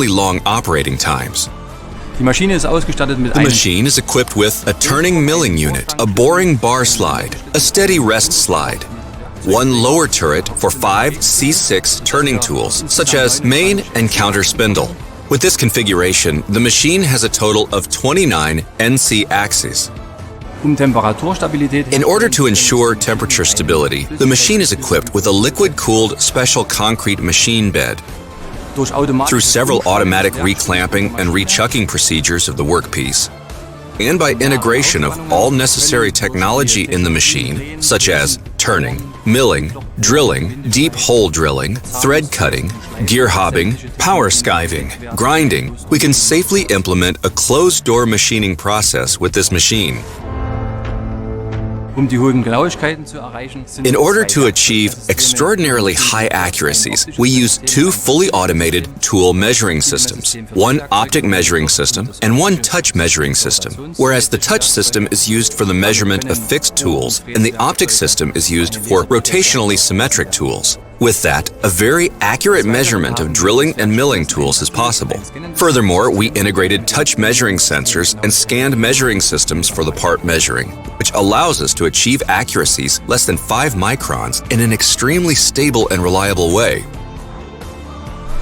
long operating times. Die Maschine ist ausgestattet mit The machine is equipped with a turning milling unit, a boring bar slide, a steady rest slide, one lower turret for 5 C6 turning tools, such as main and counter spindle. With this configuration, the machine has a total of 29 NC axes. Temperaturstabilität. In order to ensure temperature stability, the machine is equipped with a liquid-cooled special concrete machine bed. Through several automatic reclamping and rechucking procedures of the workpiece, and by integration of all necessary technology in the machine, such as turning, milling, drilling, deep hole drilling, thread cutting, gear hobbing, power skiving, grinding, we can safely implement a closed-door machining process with this machine. In order to achieve extraordinarily high accuracies, we use 2 fully automated tool measuring systems, one optic measuring system and one touch measuring system, whereas the touch system is used for the measurement of fixed tools and the optic system is used for rotationally symmetric tools. With that, a very accurate measurement of drilling and milling tools is possible. Furthermore, we integrated touch measuring sensors and scanned measuring systems for the part measuring, which allows us to achieve accuracies less than 5 microns in an extremely stable and reliable way.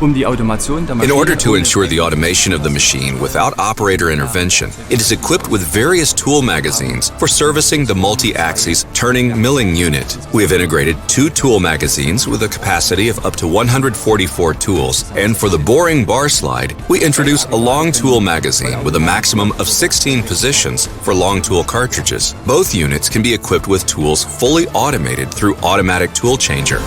In order to ensure the automation of the machine without operator intervention, it is equipped with various tool magazines for servicing the multi-axis turning milling unit. We have integrated 2 tool magazines with a capacity of up to 144 tools, and for the boring bar slide, we introduce a long tool magazine with a maximum of 16 positions for long tool cartridges. Both units can be equipped with tools fully automated through automatic tool changer.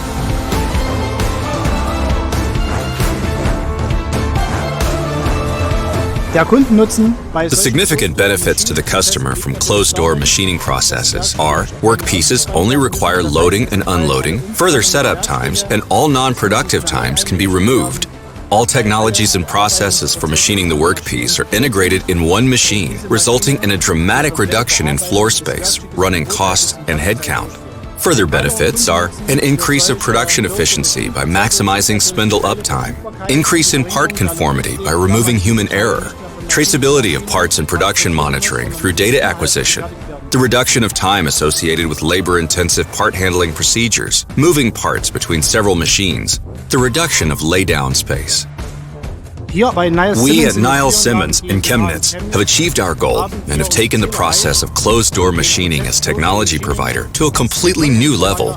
The significant benefits to the customer from closed-door machining processes are workpieces only require loading and unloading, further setup times, and all non-productive times can be removed. All technologies and processes for machining the workpiece are integrated in one machine, resulting in a dramatic reduction in floor space, running costs, and headcount. Further benefits are an increase of production efficiency by maximizing spindle uptime, increase in part conformity by removing human error, traceability of parts and production monitoring through data acquisition, the reduction of time associated with labor-intensive part handling procedures, moving parts between several machines, the reduction of laydown space. We at Niles Simmons in Chemnitz have achieved our goal and have taken the process of closed-door machining as technology provider to a completely new level.